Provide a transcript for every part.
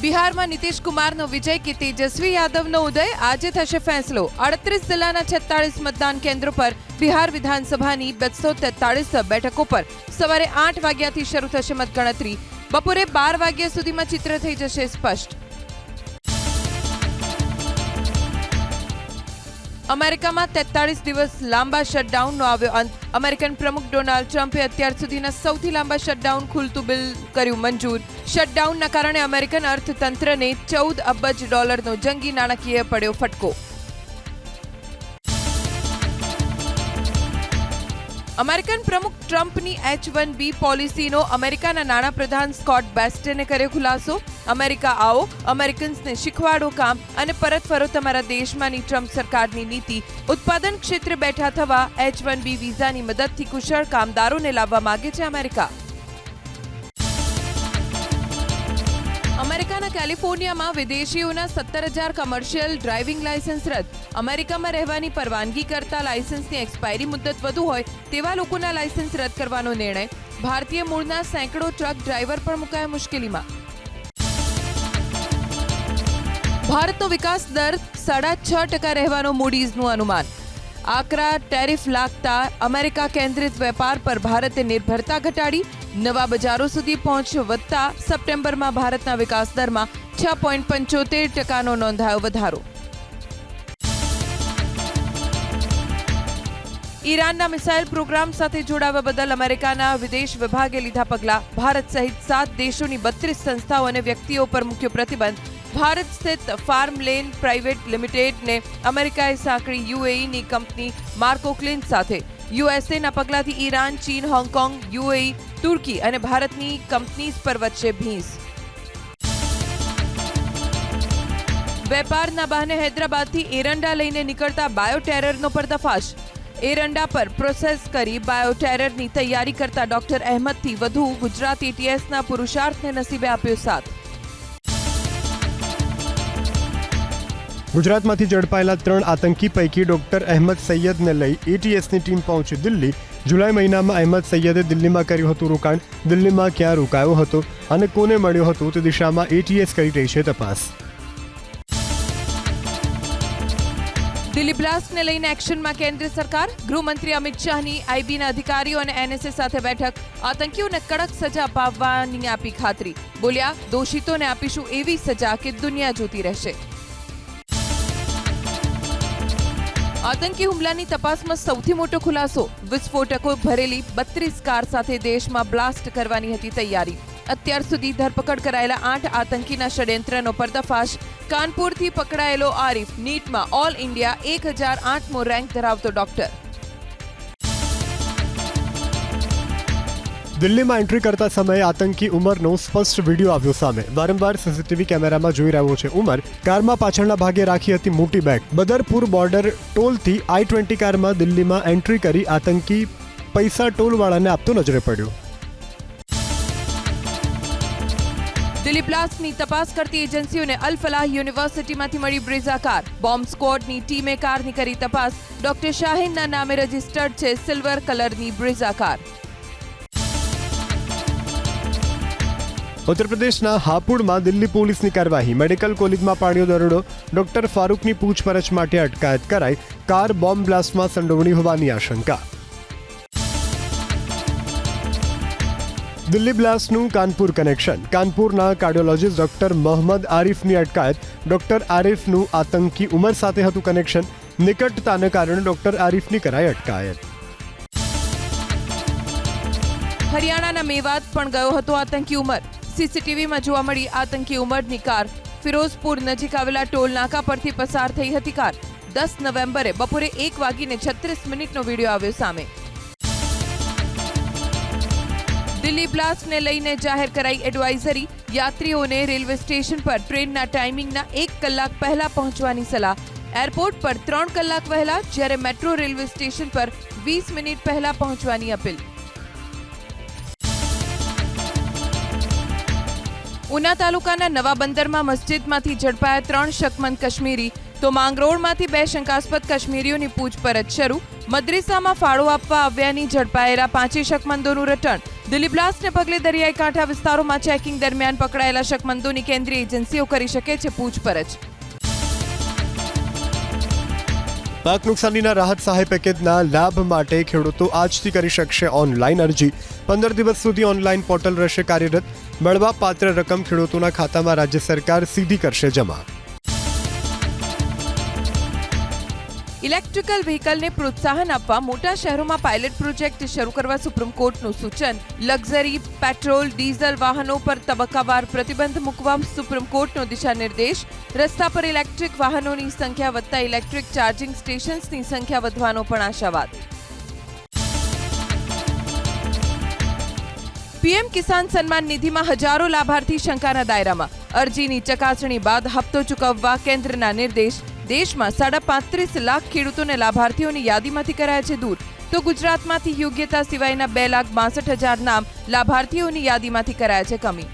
બિહારમાં નીતિશ કુમારનો વિજય કે તેજસ્વી યાદવનો ઉદય, આજે થશે ફેસલો। 38 જિલ્લાના 46 મતદાન કેન્દ્રો પર બિહાર વિધાનસભાની 243 બેઠકો પર સવારે 8 વાગ્યાથી શરૂ થશે મતગણતરી। બપોરે 12 વાગ્યા સુધીમાં ચિત્ર થઈ જશે સ્પષ્ટ। અમેરિકામાં 43 દિવસ લાંબા શટડાઉનનો આવ્યો અંત। અમેરિકન પ્રમુખ ડોનાલ્ડ ટ્રમ્પે અત્યાર સુધીના સૌથી લાંબા શટડાઉન ખુલતું બિલ કર્યું મંજૂર। શટડાઉનના કારણે અમેરિકન અર્થતંત્રને $14 અબજનો જંગી નાણાકીય પડ્યો ફટકો। અમેરિકન પ્રમુખ ટ્રમ્પની H-1B પોલિસીનો અમેરિકાના નાણાપ્રધાન સ્કોટ બેસ્ટને કર્યો ખુલાસો। અમેરિકા આવો, અમેરિકન્સને શીખવાડો કામ અને પરત ફરો તમારા દેશમાંની ટ્રમ્પ સરકારની નીતિ। ઉત્પાદન ક્ષેત્રે બેઠા થવા H-1B વિઝાની મદદથી કુશળ કામદારોને લાવવા માંગે છે અમેરિકા। અમેરિકાના કેલિફોર્નિયામાં વિદેશીઓના 17,000 કમર્શિયલ ડ્રાઇવિંગ લાયસન્સ રદ। અમેરિકામાં રહેવાની પરવાનગી કરતા લાયસન્સની એક્સપાયરી મુદત વધુ હોય તેવા લોકોના લાયસન્સ રદ કરવાનો નિર્ણય। ભારતીય મૂળના સેંકડો ટ્રક ડ્રાઈવર પણ મુકાયા મુશ્કેલીમાં। ભારતનો વિકાસ દર 6.5% રહેવાનો મૂડીઝનું અનુમાન। આકરા ટેરિફ લાગતા અમેરિકા કેન્દ્રિત વેપાર પર ભારતે નિર્ભરતા ઘટાડી। નવા બજારો સુધી પહોંચ વધતા સપ્ટેમ્બરમાં ભારતના વિકાસ દરમાં 6.75% નોંધાયો વધારો। ઈરાનના મિસાઇલ પ્રોગ્રામ સાથે જોડાવા બદલ અમેરિકાના વિદેશ વિભાગે લીધા પગલાં। ભારત સહિત 7 દેશોની 32 સંસ્થાઓ અને વ્યક્તિઓ પર મૂક્યો પ્રતિબંધ। ભારત સ્થિત ફાર્મલેન પ્રાઇવેટ લિમિટેડને અમેરિકાએ સાંકળી યુએઈની કંપની માર્કો ક્લિન સાથે। યુએસએના પગલાથી ઈરાન, ચીન, હોંગકોંગ, યુએઈ, તુર્કી અને ભારતની કંપનીઝ પર વચ્ચે ભીંસ। વેપારના બહાને હૈદરાબાદથી એરંડા લઈને નીકળતા બાયોટેરરનો પર્દાફાશ। એરંડા પર પ્રોસેસ કરી બાયોટેરરની તૈયારી કરતા ડોક્ટર અહેમદથી વધુ ગુજરાત એટીએસના પુરુષાર્થને નસીબે આપ્યો સાથ। ગુજરાતમાંથી ઝડપાયેલા 3 આતંકી પૈકી ડોક્ટર અહેમદ સૈયદને લઈ એટીએસની ટીમ પહોંચી દિલ્હી। જુલાઈ મહિનામાં અહેમદ સૈયદે દિલ્હીમાં કર્યું હતું રોકાણ। દિલ્હીમાં ક્યાં રોકાયો હતો અને કોને મળ્યો હતો તે દિશામાં એટીએસ કરી રહી છે તપાસ। દિલ્હી બ્લાસ્ટને લઈને એક્શનમાં કેન્દ્ર સરકાર। ગૃહમંત્રી અમિત શાહની આઈબીના અધિકારીઓ અને એનએસએ સાથે બેઠક। આતંકીઓને કડક સજા અપાવવાની આપી ખાતરી। બોલ્યા, દોષિતોને આપીશું એવી સજા કે દુનિયા જોતી રહેશે। આતંકી હુમલાની તપાસમાં સૌથી મોટો ખુલાસો। વિસ્ફોટકો ભરેલી 32 કાર સાથે દેશમાં બ્લાસ્ટ કરવાની હતી તૈયારી। અત્યાર સુધી ધરપકડ કરાયેલા 8 આતંકીના ષડયંત્રનો પર્દાફાશ। કાનપુરથી પકડાયેલો આરિફ નીટમાં ઓલ ઇન્ડિયા 1008મો રેન્ક ધરાવતો ડોક્ટર। દિલ્હીમાં એન્ટ્રી કરતા સમયે આતંકી ઉમરનો સ્પષ્ટ વિડીયો આવ્યો સામે। વારંવાર સીસીટીવી કેમેરામાં જોઈ રહ્યો છે ઉમર। કારમાં પાછળના ભાગે રાખી હતી મોટી બેગ। બદરપુર બોર્ડર ટોલથી I-20 કારમાં દિલ્હીમાં એન્ટ્રી કરી આતંકી પૈસા ટોલવાળાને આપતો નજરે પડ્યો। દિલ્હી બ્લાસ્ટની તપાસ કરતી એજન્સીઓને અલ ફલાહ યુનિવર્સિટીમાંથી મળી બ્રેઝા કાર। બોમ્બ સ્ક્વોડની ટીમે કારની કરી તપાસ। ડોક્ટર શાહીનના નામે રજીસ્ટર્ડ છે સિલ્વર કલરની બ્રેઝા કાર। ઉત્તર પ્રદેશના હાપુડમાં દિલ્હી પોલીસની કાર્યવાહી। મેડિકલ કોલેજમાં પાડ્યો દરોડો। ડોક્ટર ફારૂકની પૂછપરછ માટે અટકાયત કરાઈ। કાર બોમ્બ બ્લાસ્ટમાં સંડોવણી હોવાની આશંકા। દિલ્હી બ્લાસ્ટનું કાનપુર કનેક્શન। કાનપુરના કાર્ડિયોલોજિસ્ટ ડોક્ટર મોહમ્મદ આરિફની અટકાયત। ડોક્ટર આરિફનું આતંકી ઉમર સાથે હતું કનેક્શન। નિકટતાને કારણે ડોક્ટર આરિફની કરાઈ અટકાયત। હરિયાણાના મેવાત પણ ગયો હતો આતંકી ઉમર। સીસીટીવીમાં જોવા મળી આતંકી ઉમરની કાર। ફિરોઝપુર નજીક આવેલા ટોલ નાકા પરથી પસાર થઈ હતી કાર। 10 નવેમ્બરે બપોરે 1:36નો વિડીયો આવ્યો સામે। દિલ્હી બ્લાસ્ટને લઈને જાહેર કરાઈ એડવાઇઝરી। યાત્રીઓને રેલવે સ્ટેશન પર ટ્રેનના ટાઈમિંગના 1 કલાક પહેલા પહોંચવાની સલાહ। એરપોર્ટ પર 3 કલાક વહેલા, જ્યારે મેટ્રો રેલવે સ્ટેશન પર 20 મિનિટ પહેલા પહોંચવાની અપીલ। ઉના તાલુકાના નવા બંદરમાં મસ્જિદમાંથી ઝડપાયા 3 શકમંદ કાશ્મીરી। તો માંગરોળમાંથી 2 શંકાસ્પદ કાશ્મીરીઓની પૂછપરછ શરૂ। મદ્રેસામાં ફાળો આપવા આવ્યાની ઝડપાયેલા 5 શકમંદોનું રટણ। દિલ્હી બ્લાસ્ટને પગલે દરિયાઈ કાંઠા વિસ્તારોમાં ચેકિંગ દરમિયાન પકડાયેલા શકમંદોની કેન્દ્રીય એજન્સીઓ કરી શકે છે પૂછપરછ. પાક નુકસાનીના રાહત સહાય પેકેજના લાભ માટે ખેડૂતો આજથી કરી શકશે ઓનલાઈન અરજી. 15 દિવસ સુધી ઓનલાઈન પોર્ટલ રહેશે કાર્યરત. મળવા પાત્ર રકમ ખેડૂતોના ખાતામાં રાજ્ય સરકાર સીધી કરશે જમા. ઇલેક્ટ્રિકલ વ્હીકલને પ્રોત્સાહન આપવા મોટા શહેરોમાં પાયલટ પ્રોજેક્ટ શરૂ કરવા સુપ્રીમ કોર્ટનું સૂચન. લક્ઝરી, પેટ્રોલ, ડીઝલ વાહનો પર તબક્કાવાર પ્રતિબંધ મૂકવા સુપ્રીમ કોર્ટનો દિશા નિર્દેશ. રસ્તા પર ઇલેક્ટ્રિક વાહનોની સંખ્યા વધતા ઇલેક્ટ્રિક ચાર્જિંગ સ્ટેશન્સની સંખ્યા વધવાનો પણ આશાવાદ. પીએમ કિસાન સન્માન નિધિમાં હજારો લાભાર્થી શંકાના દાયરામાં. અરજીની ચકાસણી બાદ હપ્તો ચૂકવવા કેન્દ્રના નિર્દેશ. દેશમાં 35.5 લાખ ખેડૂતોને લાભાર્થીઓની યાદીમાંથી કરાયા છે દૂર. તો ગુજરાતમાંથી યોગ્યતા સિવાયના 2,62,000 નામ લાભાર્થીઓની યાદીમાંથી કરાયા છે કમી.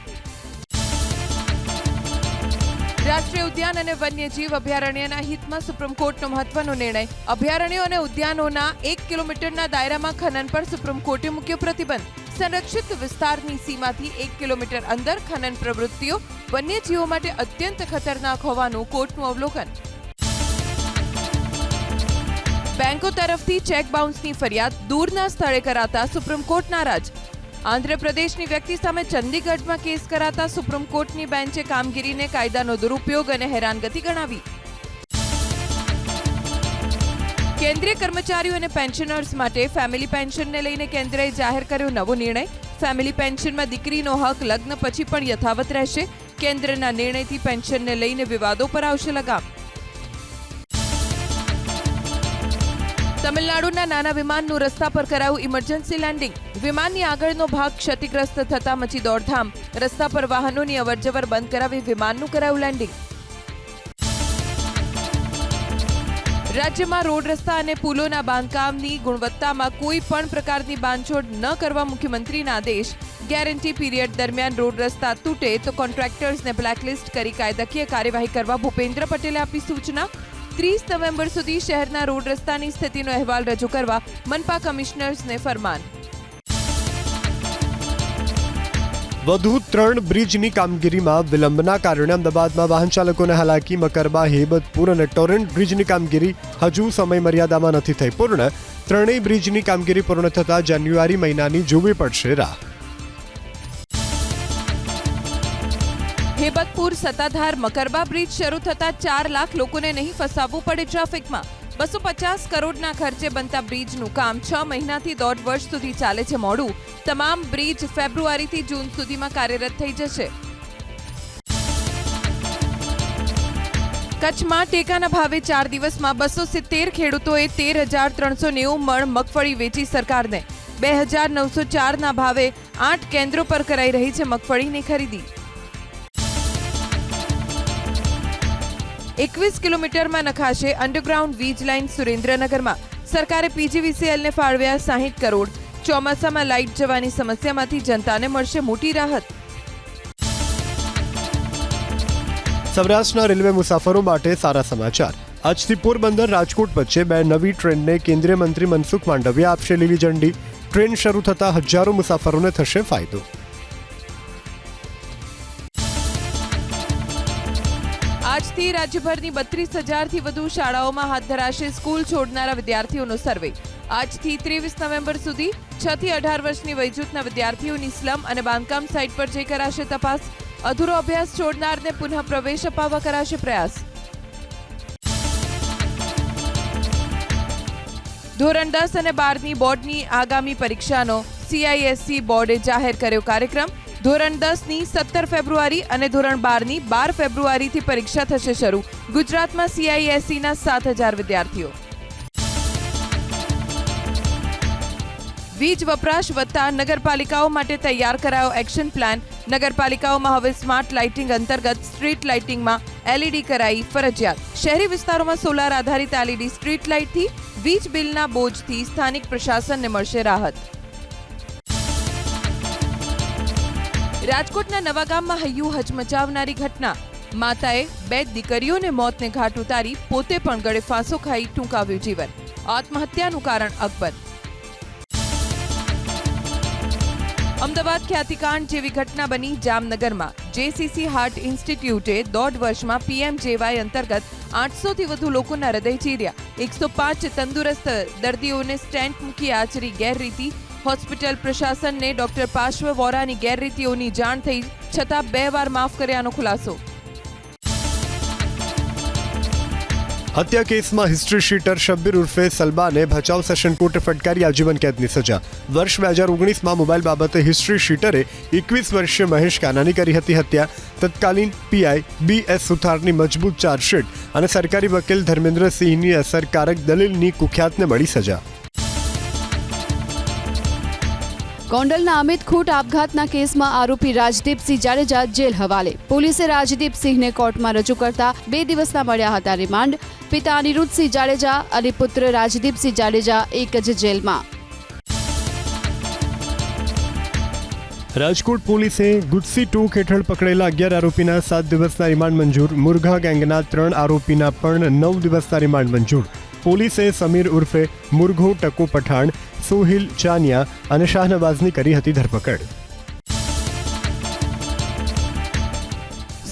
રાષ્ટ્રીય ઉદ્યાન અને વન્યજીવ અભયારણ્યના હિતમાં સુપ્રીમ કોર્ટનો મહત્વનો નિર્ણય. અભયારણ્યો અને ઉદ્યાનોના 1 કિલોમીટરના દાયરામાં ખનન પર સુપ્રીમ કોર્ટે મૂક્યો પ્રતિબંધ. સંરક્ષિત વિસ્તારની સીમાથી 1 કિલોમીટર અંદર ખનન પ્રવૃત્તિઓ વન્યજીવો માટે અત્યંત ખતરનાક હોવાનું કોર્ટનું અવલોકન. બેંકો તરફથી ચેક બાઉન્સની ફરિયાદ દૂરના સ્થળે કરાતા સુપ્રીમ કોર્ટ નારાજ. આંધ્રપ્રદેશની વ્યક્તિ સામે ચંદીગઢમાં કેસ કરાતા સુપ્રીમ કોર્ટની બેન્ચે કામગીરીને કાયદાનો દુરુપયોગ અને હેરાનગતિ ગણાવી. કેન્દ્રીય કર્મચારીઓ અને પેન્શનર્સ માટે ફેમિલી પેન્શનને લઈને કેન્દ્રએ જાહેર કર્યો નવો નિર્ણય. ફેમિલી પેન્શનમાં દીકરીનો હક લગ્ન પછી પણ યથાવત રહેશે. કેન્દ્રના નિર્ણયથી પેન્શનને લઈને વિવાદો પર આવશે લગામ. તમિલનાડુના નાના વિમાનનું રસ્તા પર કરાયું ઇમરજન્સી લેન્ડિંગ. વિમાનની આગળનો ભાગ ક્ષતિગ્રસ્ત થતા મચી દોડધામ. રસ્તા પર વાહનોની અવરજવર બંધ કરાવી વિમાનનું કરાયું લેન્ડિંગ. રાજ્યમાં રોડ રસ્તા અને પુલોના બાંધકામની ગુણવત્તામાં કોઈ પણ પ્રકારની બાંધછોડ ન કરવા મુખ્યમંત્રીના આદેશ. ગેરંટી પીરિયડ દરમિયાન રોડ રસ્તા તૂટે તો કોન્ટ્રાક્ટર્સને બ્લેકલિસ્ટ કરી કાયદાકીય કાર્યવાહી કરવા ભૂપેન્દ્ર પટેલે આપી સૂચના. 30 નવેમ્બર સુધી શહેરના રોડ રસ્તાની સ્થિતિનો અહેવાલ રજૂ કરવા મનપા કમિશનર્સને ફરમાન. વધુ 3 બ્રિજની કામગીરીમાં વિલંબના કારણે અમદાવાદમાં વાહન ચાલકોને હાલાકી. મકરબા, હેબતપુર અને ટોરેન્ટ બ્રિજની કામગીરી હજુ સમય મર્યાદામાં નથી થઈ પૂર્ણ. 3 બ્રિજની કામગીરી પૂર્ણ થતાં જાન્યુઆરી મહિનાની જોવી પડશે રાહ. હેબતપુર, સત્તાધાર, મકરબા બ્રિજ શરૂ થતા 4 લાખ લોકોને નહીં ફસાવવું પડે ટ્રાફિકમાં. 250 કરોડના ખર્ચે બનતા બ્રિજનું કામ 6 મહિનાથી 1.5 વર્ષ સુધી ચાલે છે મોડું. તમામ બ્રિજ ફેબ્રુઆરીથી જૂન સુધીમાં કાર્યરત થઈ જશે. કચ્છમાં ટેકાના ભાવે 4 દિવસમાં 270 ખેડૂતોએ 13,390 મણ મગફળી વેચી સરકારને. 2,904ના ભાવે 8 કેન્દ્રો પર કરાઈ રહી છે મગફળીની ખરીદી. 21 કિલોમીટરમાં નખાશે અંડરગ્રાઉન્ડ વીજ લાઇન સુરેન્દ્રનગરમાં. સરકારે પીજીવીસીએલને ફાળવ્યા 60 કરોડ. ચોમાસામાં લાઇટ જવાની સમસ્યામાંથી જનતાને મળશે મોટી રાહત. સૌરાષ્ટ્રના રેલવે મુસાફરો માટે સારા સમાચાર. આજથી પોરબંદર રાજકોટ વચ્ચે 2 નવી ટ્રેનને કેન્દ્રીય મંત્રી મનસુખ માંડવિયા આપશે લીલી ઝંડી. ટ્રેન શરૂ થતા હજારો મુસાફરોને થશે ફાયદો. આજથી રાજ્યભરની 32,000થી વધુ શાળાઓમાં હાથ ધરાશે સ્કૂલ છોડનારા વિદ્યાર્થીઓનો સર્વે. આજથી 23 નવેમ્બર સુધી 6 થી 18 વર્ષની વયજૂથના વિદ્યાર્થીઓની સ્લમ અને બાંધકામ સાઇટ પર જઈ કરાશે તપાસ. અધૂરો અભ્યાસ છોડનારને પુનઃ પ્રવેશ અપાવવા કરાશે પ્રયાસ. ધોરણ 10 અને 12ની બોર્ડની આગામી પરીક્ષાનો CISE બોર્ડે જાહેર કર્યો કાર્યક્રમ. ધોરણ 10ની 17 ફેબ્રુઆરી અને ધોરણ 12ની 12 ફેબ્રુઆરીથી પરીક્ષા થશે શરૂ. ગુજરાતમાં CISEના 7,000 વિદ્યાર્થીઓ. વીજ વપરાશ વધતા નગરપાલિકાઓ માટે તૈયાર કરાયો એક્શન પ્લાન. નગરપાલિકાઓમાં હવે સ્માર્ટ લાઇટિંગ અંતર્ગત સ્ટ્રીટ લાઇટિંગમાં LED કરાઈ ફરજિયાત. શહેરી વિસ્તારોમાં સોલાર આધારિત LED સ્ટ્રીટ લાઇટથી વીજ બિલના બોજથી સ્થાનિક પ્રશાસનને મળશે રાહત. રાજકોટના નવાગામમાં હૈયું હચમચાવનારી ઘટના. માતાએ 2 દીકરીઓને મોતને ઘાટ ઉતારી પોતે પણ ગળે ફાંસો ખાઈ ટૂંકાવ્યું જીવન. આત્મહત્યાનું કારણ અકબર. અમદાવાદ ખ્યાતિકાંડ જેવી ઘટના બની જામનગરમાં. જેસીસી હાર્ટ ઇન્સ્ટિટ્યૂટે 1.5 વર્ષમાં પીએમજેવાય અંતર્ગત 800થી વધુ લોકોના હૃદય ચીર્યા. 105 તંદુરસ્ત દર્દીઓને સ્ટેન્ટ મૂકી આચરી ગેરરીતિ. હોસ્પિટલ પ્રશાસનને ડોક્ટર પાર્શ્વ વોરાની ગેરરીતિઓની જાણ થઈ છતાં 2 વાર માફ કર્યાનો ખુલાસો. હત્યા કેસમાં હિસ્ટ્રી શીટર શબ્બીર ઉર્ફે સલમાને ભચાઉ સેશન કોર્ટે ફટકારી આજીવન કેદની સજા. વર્ષ 2019માં મોબાઈલ બાબતે હિસ્ટ્રી શીટરે 21 વર્ષીય મહેશ કાનાની કરી હતી હત્યા. તત્કાલીન પીઆઈ BS સુથારની મજબૂત ચાર્જશીટ અને સરકારી વકીલ ધર્મેન્દ્રસિંહની અસરકારક દલીલની કુખ્યાતને મળી સજા. ગોંડલના અમિત ખૂટ આપઘાતના કેસમાં આરોપી રાજદીપસિંહ જાડેજા જેલ હવાલે. પોલીસે રાજદીપસિંહને કોર્ટમાં રજૂ કરતા 2 દિવસના મળ્યા હતા રિમાન્ડ. પિતા અનિરુદ્ધસિંહ જાડેજા અને પુત્ર રાજદીપસિંહ જાડેજા એક જ જેલમાં. રાજકોટ પોલીસે ગુજસી ટોક હેઠળ પકડેલા 11 આરોપીના 7 દિવસના રિમાન્ડ મંજૂર. મુરઘા ગેંગના 3 આરોપીના પણ 9 દિવસના રિમાન્ડ મંજૂર. પોલીસે સમીર ઉર્ફે મુરઘો ટકો પઠાણ, સોહિલ ચાનિયા અને શાહનવાઝની કરી હતી ધરપકડ.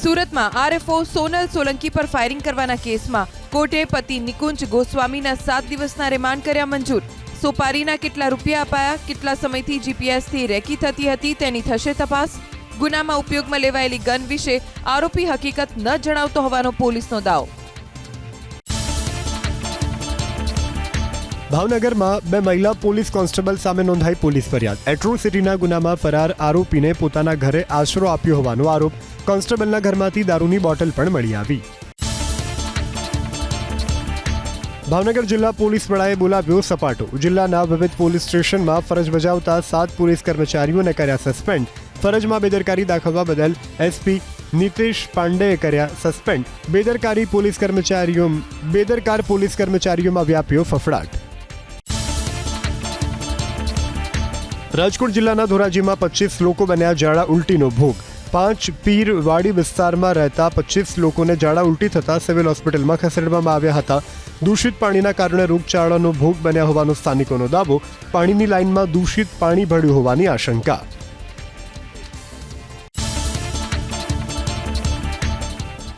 સુરતમાં આરએફઓ સોનલ સોલંકી પર ફાયરિંગ કરવાના કેસમાં કોર્ટે પતિ નિકુંજ ગોસ્વામીના 7 દિવસના રિમાન્ડ કર્યા મંજૂર. સોપારીના કેટલા રૂપિયા અપાયા, કેટલા સમયથી જીપીએસથી રેકી થતી હતી તેની થશે તપાસ. ગુનામાં ઉપયોગમાં લેવાયેલી ગન વિશે આરોપી હકીકત ન જણાવતો હોવાનો પોલીસનો દાવો. ભાવનગરમાં 2 મહિલા પોલીસ કોન્સ્ટેબલ સામે નોંધાઈ પોલીસ ફરિયાદ. એટ્રોસિટીના ગુનામાં ફરાર આરોપીને પોતાના ઘરે આશરો આપ્યો હોવાનો આરોપ. કોન્સ્ટેબલના ઘરમાંથી દારૂની બોટલ પણ મળી આવી. ભાવનગર જિલ્લા પોલીસ વડાએ બોલાવ્યો સપાટો. જિલ્લાના વિવિધ પોલીસ સ્ટેશનમાં ફરજ બજાવતા 7 પોલીસ કર્મચારીઓને કર્યા સસ્પેન્ડ. ફરજમાં બેદરકારી દાખવવા બદલ એસપી નીતેશ પાંડેએ કર્યા સસ્પેન્ડ. બેદરકાર પોલીસ કર્મચારીઓમાં વ્યાપ્યો ફફડાટ. રાજકોટ જિલ્લાના ધોરાજીમાં 25 લોકો બન્યા ઝાડા ઉલટીનો ભોગ. 5 પીરવાડી વિસ્તારમાં રહેતા 25 લોકોને ઝાડા ઉલટી થતા સિવિલ હોસ્પિટલમાં ખસેડવામાં આવ્યા હતા. દૂષિત પાણીના કારણે રોગચાળાનો ભોગ બન્યા હોવાનો સ્થાનિકોનો દાવો. પાણીની લાઇનમાં દૂષિત પાણી ભળ્યું હોવાની આશંકા.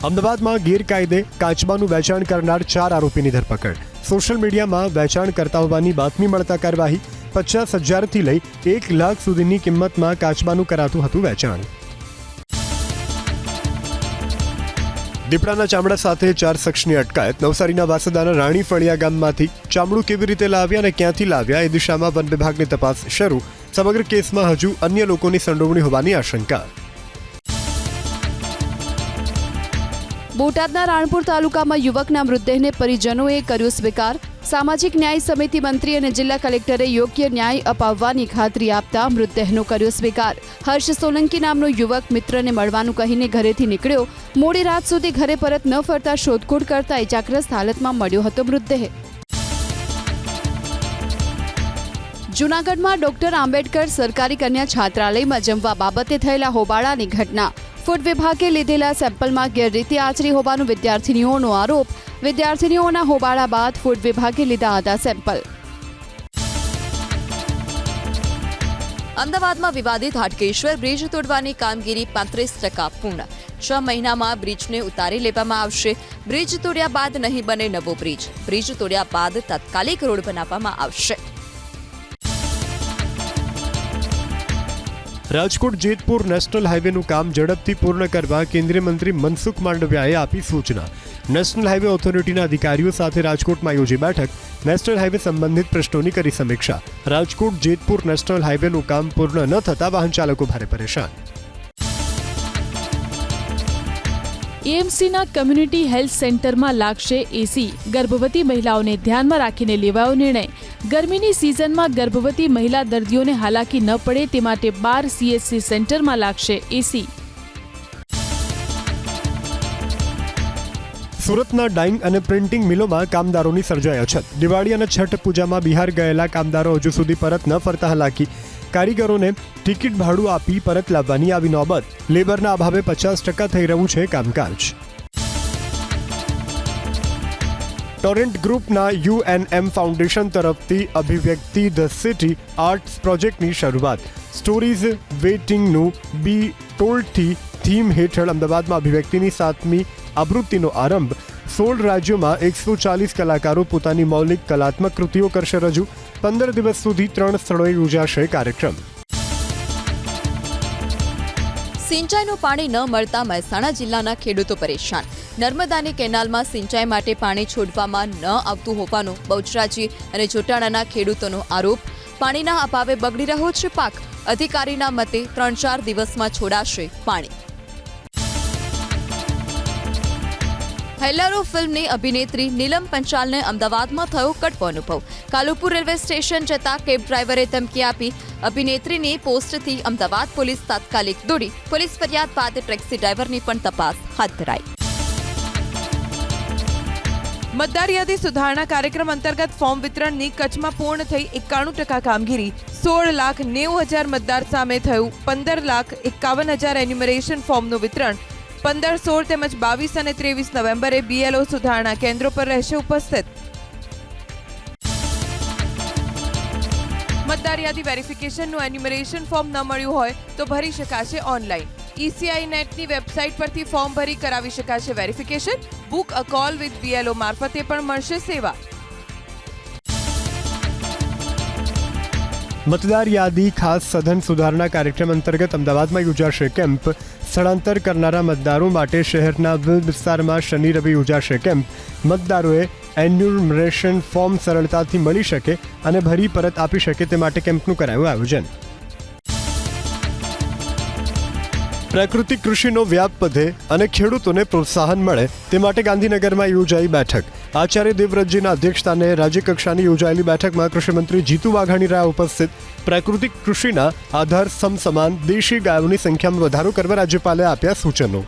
અમદાવાદમાં ગેરકાયદે કાચબાનું વેચાણ કરનાર 4 આરોપીની ધરપકડ. સોશિયલ મીડિયામાં વેચાણ કરતા હોવાની બાતમી મળતા કાર્યવાહી. 50,000થી લઈ 1 લાખ સુધીની કિંમતમાં કાચબાનું કરાતું હતું વેચાણ. દીપડાના ચામડા સાથે 4 શખ્સની અટકાયત. નવસારીના વાસદાના રાણી ફળિયા ગામમાંથી ચામડું કેવી રીતે લાવ્યા અને ક્યાંથી લાવ્યા એ દિશામાં વન વિભાગની તપાસ શરૂ. સમગ્ર કેસમાં હજુ અન્ય લોકોની સંડોવણી હોવાની આશંકા. બોટાદના રાણપુર તાલુકામાં યુવકના મૃતદેહને પરિજનોએ કર્યો સ્વીકાર. સામાજિક ન્યાય સમિતિ મંત્રી અને જિલ્લા કલેક્ટરે યોગ્ય ન્યાય અપાવવાની ખાતરી આપતા મૃતદેહનો કર્યો સ્વીકાર. હર્ષ સોલંકી નામનો યુવક મિત્રને મળવાનું કહીને ઘરેથી નીકળ્યો. મોડી રાત સુધી ઘરે પરત ન ફરતા શોધખોળ કરતા ઇજાગ્રસ્ત હાલતમાં મળ્યો હતો મૃતદેહ. જૂનાગઢમાં ડોક્ટર આંબેડકર સરકારી કન્યા છાત્રાલયમાં જમવા બાબતે થયેલા હોબાળાની ઘટના. ફૂડ વિભાગે લીધેલા સેમ્પલમાં ગેરરીતિ આચરી હોવાનો વિદ્યાર્થીનીઓનો આરોપ. વિદ્યાર્થીનીઓના હોબાળા બાદ ફૂડ વિભાગે લીધા હતા સેમ્પલ. અમદાવાદમાં વિવાદિત હાટકેશ્વર બ્રિજ તોડવાની કામગીરી 35% પૂર્ણ. 6 મહિનામાં બ્રિજને ઉતારી લેવામાં આવશે. બ્રિજ તોડ્યા બાદ નહીં બને નવો બ્રિજ. બ્રિજ તોડ્યા બાદ તાત્કાલિક રોડ બનાવવામાં આવશે. રાજકોટ જેતપુર નેશનલ હાઈવેનું કામ ઝડપથી પૂર્ણ કરવા કેન્દ્રીય મંત્રી મનસુખ માંડવિયાએ આપી સૂચના. નેશનલ હાઈવે ઓથોરિટીના અધિકારીઓ સાથે રાજકોટમાં યોજી બેઠક. નેશનલ હાઈવે સંબંધિત પ્રશ્નોની કરી સમીક્ષા. રાજકોટ જેતપુર નેશનલ હાઈવેનું કામ પૂર્ણ ન થતા વાહન ચાલકો ભારે પરેશાન. એએમસીના કમ્યુનિટી હેલ્થ સેન્ટરમાં લાગશે એસી. ગર્ભવતી મહિલાઓને ધ્યાનમાં રાખીને લેવાયો નિર્ણય. ગરમીની સિઝનમાં ગર્ભવતી મહિલા દર્દીઓને હાલાકી ન પડે તે માટે 12 સીએચસી સેન્ટરમાં લાગશે એસી. સુરતના ડાઇંગ અને પ્રિન્ટિંગ મિલોમાં કામદારોની સર્જાઈ અછત. દિવાળી અને છઠ પૂજામાં બિહાર ગયેલા કામદારો હજુ સુધી પરત ન ફરતા હાલાકી. કારીગરોને ટિકિટ ભાડું આપી પરત લાવવાની આવી નોબત. લેબરના અભાવે 50% થઈ રહ્યું છે કામકાજ. ટોરેન્ટ ગ્રુપના UNM ફાઉન્ડેશન તરફથી અભિવ્યક્તિ ધ સિટી આર્ટ્સ પ્રોજેક્ટની શરૂઆત. સ્ટોરીઝ વેઇટિંગનું બી ટોલ્ડથી થીમ હેઠળ અમદાવાદમાં અભિવ્યક્તિની 7મી આવૃત્તિનો આરંભ. 16 રાજ્યોમાં 140 કલાકારો પોતાની મૌલિક કલાત્મક કૃતિઓ કરશે રજૂ. 15 દિવસ સુધી 3 સ્થળોએ યોજાશે કાર્યક્રમ. સિંચાઈનું પાણી ન મળતા મહેસાણા જિલ્લાના ખેડૂતો પરેશાન. નર્મદાની કેનાલમાં સિંચાઈ માટે પાણી છોડવામાં ન આવતું હોવાનો બહુચરાજી અને જોટાણાના ખેડૂતોનો આરોપ. પાણીના અભાવે બગડી રહ્યો છે પાક. અધિકારીના મતે 3-4 દિવસમાં છોડાશે પાણી. હેલ્લારો ફિલ્મની અભિનેત્રી નીલમ પંચાલને અમદાવાદમાં થયો કડવો અનુભવ. કાલુપુર રેલવે સ્ટેશન જતા કેબ ડ્રાઈવરે ધમકી આપી. અભિનેત્રીની પોસ્ટથી અમદાવાદ પોલીસ તાત્કાલિક દોડી. પોલીસ ફરિયાદ બાદ ટેક્સી ડ્રાઈવરની પણ તપાસ હાથ ધરાઈ. મતદાર યાદી સુધારણા કાર્યક્રમ અંતર્ગત ફોર્મ વિતરણની કચ્છમાં પૂર્ણ થઈ 91% કામગીરી. 16,90,000 મતદાર સામે થયું 15,51,000 એન્યુમરેશન ફોર્મનું વિતરણ. 15, 16 તેમજ 22 અને 23 નવેમ્બરે BLO સુધારણા કેન્દ્રો પર રહેશે ઉપસ્થિત. મતદાર યાદી વેરિફિકેશનનું એન્યુમરેશન ફોર્મ ન મળ્યું હોય તો ભરી શકાશે ઓનલાઈન. ECI નેટની વેબસાઇટ પરથી ફોર્મ ભરી કરાવી શકાશે verification. Book a call with BLO મારફતે પણ મળશે સેવા. મતદાર યાદી ખાસ સઘન સુધારણા કાર્યક્રમ અંતર્ગત અમદાવાદમાં યોજાશે કેમ્પ. સ્થળાંતર કરનારા મતદારો માટે શહેરના વિવિધ વિસ્તારમાં શનિ રવિ યોજાશે કેમ્પ. મતદારોએ એન્યુમરેશન ફોર્મ સરળતાથી મળી શકે અને ભરી પરત આપી શકે તે માટે કેમ્પનું કરાયું આયોજન. પ્રાકૃતિક કૃષિનો વ્યાપ વધે અને ખેડૂતોને પ્રોત્સાહન મળે તે માટે ગાંધીનગરમાં યોજાઈ બેઠક. આચાર્ય દેવવ્રતજીના અધ્યક્ષસ્થાને રાજ્યકક્ષાની યોજાયેલી બેઠકમાં કૃષિમંત્રી જીતુ વાઘાણી રહ્યા ઉપસ્થિત. પ્રાકૃતિક કૃષિના આધાર સ્તંભ સમાન દેશી ગાયોની સંખ્યામાં વધારો કરવા રાજ્યપાલે આપ્યા સૂચનો.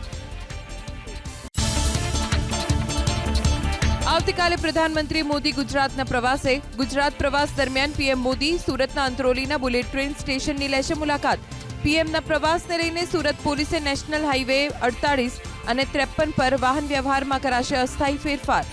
આવતીકાલે પ્રધાનમંત્રી મોદી ગુજરાતના પ્રવાસે. ગુજરાત પ્રવાસ દરમિયાન PM મોદી સુરતના અંત્રોલીના બુલેટ ટ્રેન સ્ટેશનની લેશે મુલાકાત. PMના પ્રવાસને લઈને સુરત પોલીસે નેશનલ હાઈવે 48 અને 53 પર વાહન વ્યવહારમાં કરાશે અસ્થાયી ફેરફાર.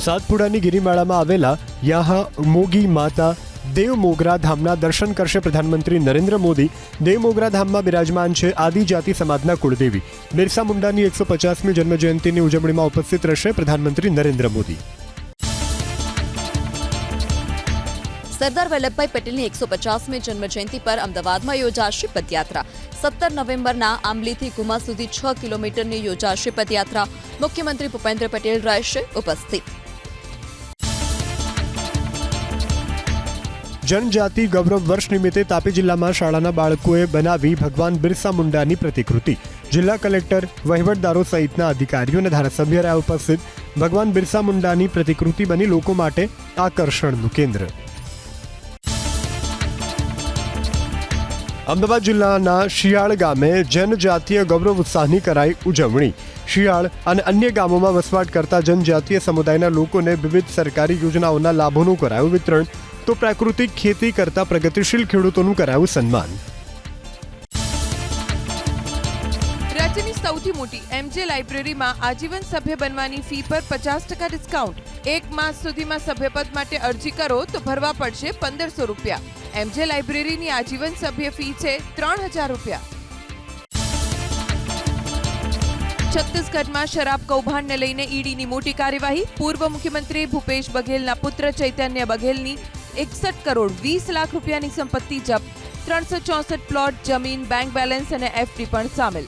સાતપુડાની ગિરિમાળામાં આવેલા યહાં મોગી માતા દેવમોગરા ધામના દર્શન કરશે પ્રધાનમંત્રી નરેન્દ્ર મોદી. દેવમોગરા ધામમાં બિરાજમાન છે આદિજાતિ સમાજના કુળદેવી. બિરસા મુંડાની 150મી જન્મજયંતિની ઉજવણીમાં ઉપસ્થિત રહેશે પ્રધાનમંત્રી નરેન્દ્ર મોદી. સરદાર વલ્લભભાઈ પટેલની 150મી જન્મજયંતિ પર અમદાવાદમાં યોજાશે પદયાત્રા. 17 નવેમ્બરના આંબલીથી ગુમા સુધી 6 કિલોમીટરની યોજાશે પદયાત્રા. મુખ્યમંત્રી ભૂપેન્દ્ર પટેલ રહેશે ઉપસ્થિત. જનજાતિ ગૌરવ વર્ષ નિમિત્તે તાપી જિલ્લામાં શાળાના બાળકોએ બનાવી ભગવાન બિરસા મુંડાની પ્રતિકૃતિ. જિલ્લા કલેક્ટર, વહીવટદારો સહિતના અધિકારીઓ અને ધારાસભ્ય રહ્યા ઉપસ્થિત. ભગવાન બિરસા મુંડાની પ્રતિકૃતિ બની લોકો માટે આકર્ષણનું કેન્દ્ર. અમદાવાદ જિલ્લાના શિયાળ ગામે જનજાતીય ગૌરવ ઉત્સાહની કરાઈ ઉજવણી. શિયાળ અને અન્ય ગામોમાં વસવાટ કરતા જનજાતીય સમુદાયના લોકોને વિવિધ સરકારી યોજનાઓના લાભોનું કરાયું વિતરણ. તો પ્રાકૃતિક ખેતી કરતા પ્રગતિશીલ ખેડૂતોનું કરાયું સન્માન. રાજ્યની સૌથી મોટી MJ લાઇબ્રેરીમાં આજીવન સભ્ય બનવાની ફી પર 50% ડિસ્કાઉન્ટ. 1 માસ સુધીમાં સભ્યપદ માટે અરજી કરો તો ભરવા પડશે ₹1,500. MJ લાઇબ્રેરીની આજીવન સભ્ય ફી છે ₹3,000. છત્તીસગઢમાં શરાબ કૌભાંડને લઈને ઈડીની મોટી કાર્યવાહી. પૂર્વ મુખ્યમંત્રી ભૂપેશ બઘેલના પુત્ર ચૈતન્ય બઘેલની 61 કરોડ 20 લાખ રૂપિયાની સંપત્તિ જપ્ત. 364 પ્લોટ, જમીન, બેંક બેલેન્સ અને FD પણ સામેલ.